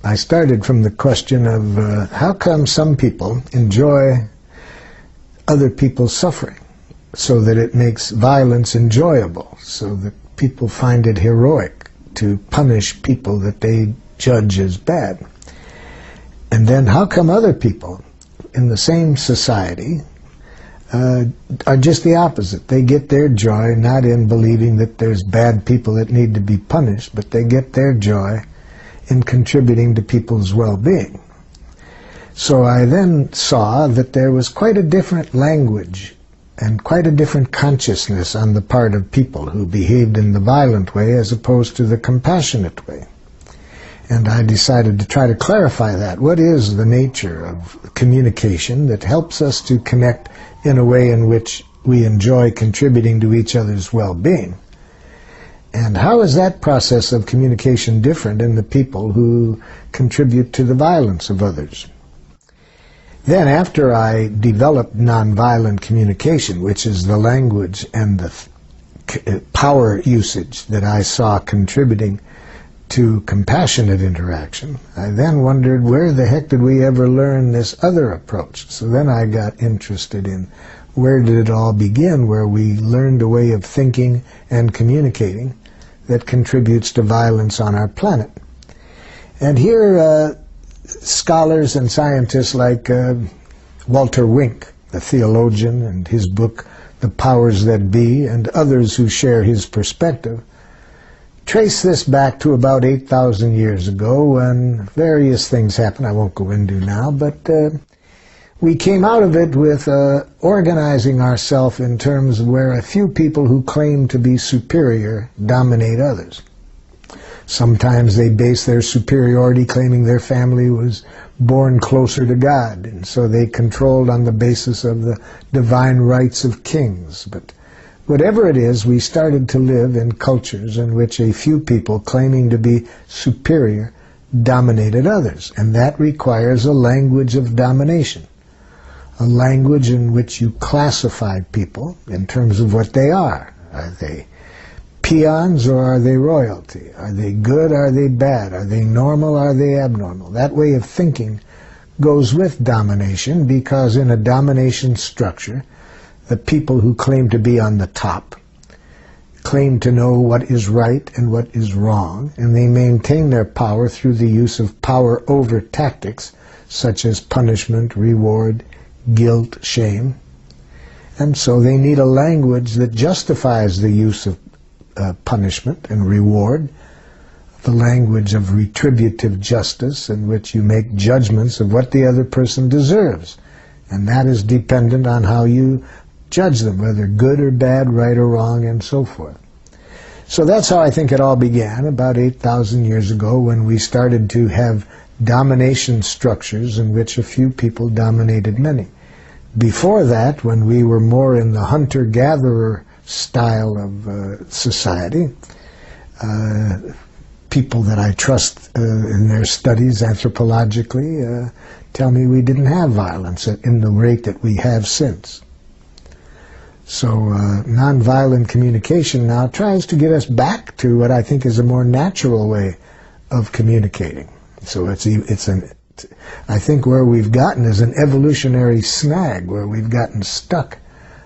I started from the question of how come some people enjoy other people's suffering so that it makes violence enjoyable, so that people find it heroic to punish people that they judge as bad. And then how come other people in the same society are just the opposite? They get their joy not in believing that there's bad people that need to be punished, but they get their joy in contributing to people's well-being. So I then saw that there was quite a different language and quite a different consciousness on the part of people who behaved in the violent way as opposed to the compassionate way. And I decided to try to clarify that. What is the nature of communication that helps us to connect in a way in which we enjoy contributing to each other's well-being? And how is that process of communication different in the people who contribute to the violence of others? Then, after I developed nonviolent communication, which is the language and the power usage that I saw contributing to compassionate interaction, I then wondered, where the heck did we ever learn this other approach? So then I got interested in where did it all begin, where we learned a way of thinking and communicating that contributes to violence on our planet. And here scholars and scientists like Walter Wink, the theologian, and his book, The Powers That Be, and others who share his perspective, trace this back to about 8,000 years ago when various things happened I won't go into now, but we came out of it with organizing ourselves in terms where a few people who claim to be superior dominate others. Sometimes they base their superiority claiming their family was born closer to God, and so they controlled on the basis of the divine rights of kings. But whatever it is, we started to live in cultures in which a few people claiming to be superior dominated others, and that requires a language of domination, a language in which you classify people in terms of what they are. Are they peons or are they royalty? Are they good? Are they bad? Are they normal? Are they abnormal? That way of thinking goes with domination, because in a domination structure, the people who claim to be on the top claim to know what is right and what is wrong, and they maintain their power through the use of power over tactics such as punishment, reward, guilt, shame. And so they need a language that justifies the use of punishment and reward, the language of retributive justice in which you make judgments of what the other person deserves. And that is dependent on how you judge them, whether good or bad, right or wrong, and so forth. So that's how I think it all began about 8,000 years ago, when we started to have domination structures in which a few people dominated many. Before that, when we were more in the hunter-gatherer style of society, people that I trust in their studies anthropologically tell me we didn't have violence in the rate that we have since. So nonviolent communication now tries to get us back to what I think is a more natural way of communicating. So I think where we've gotten is an evolutionary snag, where we've gotten stuck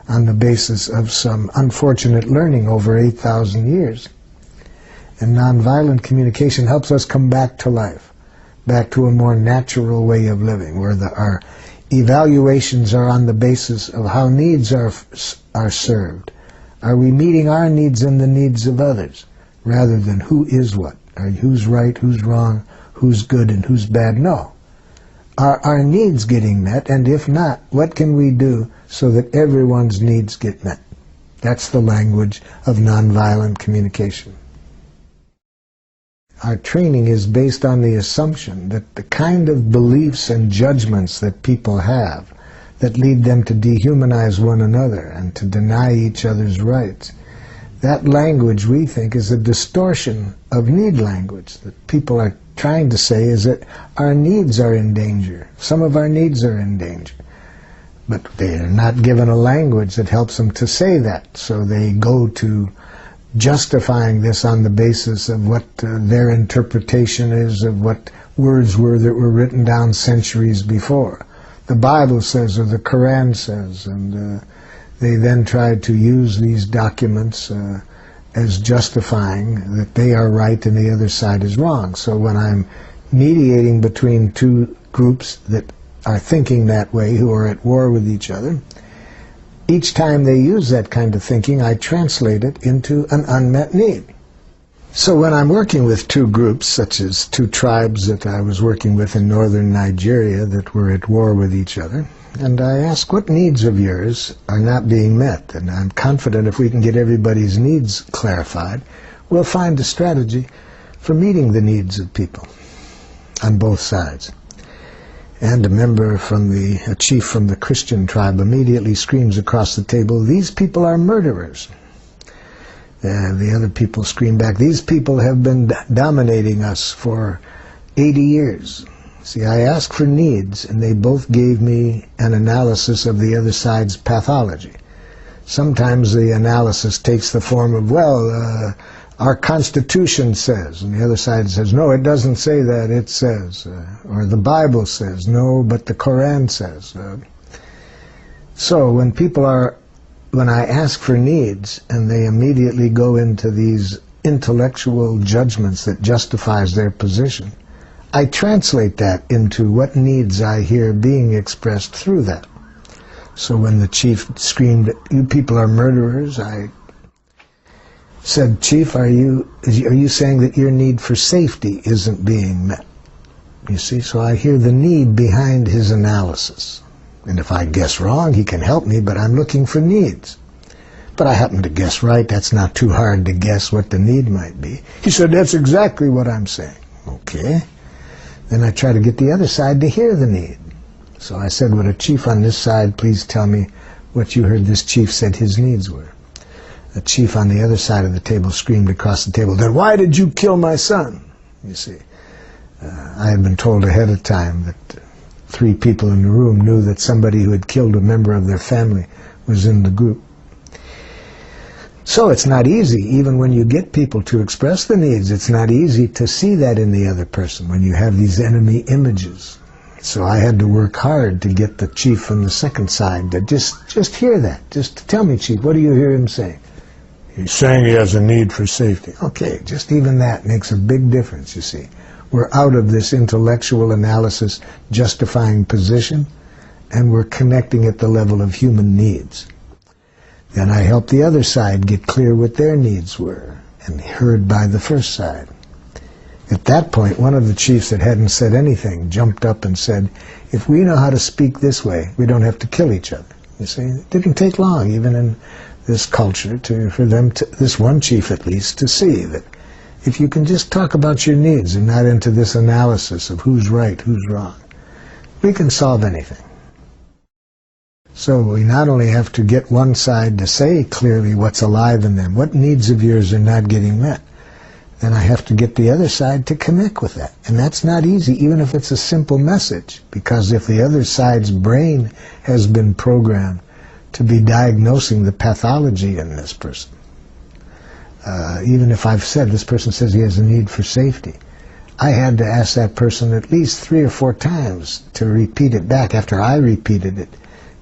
on the basis of some unfortunate learning over 8,000 years. And nonviolent communication helps us come back to life, back to a more natural way of living, where our evaluations are on the basis of how needs are served. Are we meeting our needs and the needs of others, rather than who is what? Who's right, who's wrong, who's good and who's bad? No. Are our needs getting met? And if not, what can we do so that everyone's needs get met? That's the language of nonviolent communication. Our training is based on the assumption that the kind of beliefs and judgments that people have that lead them to dehumanize one another and to deny each other's rights, that language, we think, is a distortion of need language. That people are trying to say is that our needs are in danger. Some of our needs are in danger. But they are not given a language that helps them to say that. So they go to justifying this on the basis of what their interpretation is of what words were that were written down centuries before. The Bible says, or the Quran says, and they then tried to use these documents as justifying that they are right and the other side is wrong. So when I'm mediating between two groups that are thinking that way, who are at war with each other, each time they use that kind of thinking, I translate it into an unmet need. So when I'm working with two groups, such as two tribes that I was working with in northern Nigeria that were at war with each other, and I ask, what needs of yours are not being met? And I'm confident if we can get everybody's needs clarified, we'll find a strategy for meeting the needs of people on both sides. And a chief from the Christian tribe immediately screams across the table, "These people are murderers." And the other people scream back, "These people have been dominating us for 80 years. See, I asked for needs, and they both gave me an analysis of the other side's pathology. Sometimes the analysis takes the form of, our Constitution says, and the other side says, no, it doesn't say that, it says, or the Bible says, no, but the Quran says. So when I ask for needs, and they immediately go into these intellectual judgments that justifies their position, I translate that into what needs I hear being expressed through that. So when the chief screamed, "You people are murderers," I said, "Chief, are you saying that your need for safety isn't being met?" You see, so I hear the need behind his analysis. And if I guess wrong, he can help me, but I'm looking for needs. But I happen to guess right. That's not too hard to guess what the need might be. He said, "That's exactly what I'm saying." Okay. Then I try to get the other side to hear the need. So I said, "Would a chief on this side please tell me what you heard this chief said his needs were?" The chief on the other side of the table screamed across the table, "Then why did you kill my son?" You see, I had been told ahead of time that 3 people in the room knew that somebody who had killed a member of their family was in the group. So it's not easy, even when you get people to express the needs, it's not easy to see that in the other person when you have these enemy images. So I had to work hard to get the chief from the second side to just hear that. Just tell me, Chief, what do you hear him saying? He's saying he has a need for safety. Okay, just even that makes a big difference, you see. We're out of this intellectual analysis justifying position, and we're connecting at the level of human needs. Then I helped the other side get clear what their needs were, and heard by the first side. At that point, one of the chiefs that hadn't said anything jumped up and said, "If we know how to speak this way, we don't have to kill each other." You see, it didn't take long, even in this culture, for this one chief at least, to see that if you can just talk about your needs and not into this analysis of who's right, who's wrong, we can solve anything. So we not only have to get one side to say clearly what's alive in them, what needs of yours are not getting met, then I have to get the other side to connect with that. And that's not easy, even if it's a simple message, because if the other side's brain has been programmed to be diagnosing the pathology in this person, even if I've said, this person says he has a need for safety, I had to ask that person at least 3 or 4 times to repeat it back after I repeated it,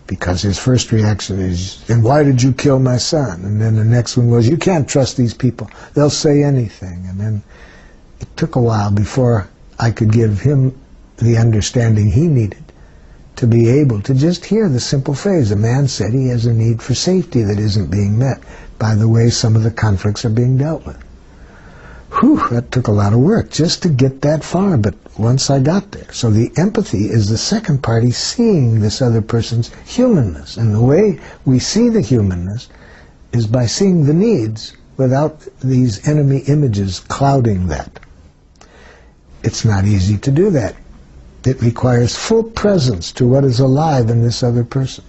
because his first reaction is, "And why did you kill my son?" And then the next one was, "You can't trust these people. They'll say anything." And then it took a while before I could give him the understanding he needed to be able to just hear the simple phrase, a man said he has a need for safety that isn't being met by the way some of the conflicts are being dealt with. Whew, that took a lot of work just to get that far, but once I got there. So the empathy is the second party seeing this other person's humanness. And the way we see the humanness is by seeing the needs without these enemy images clouding that. It's not easy to do that. It requires full presence to what is alive in this other person.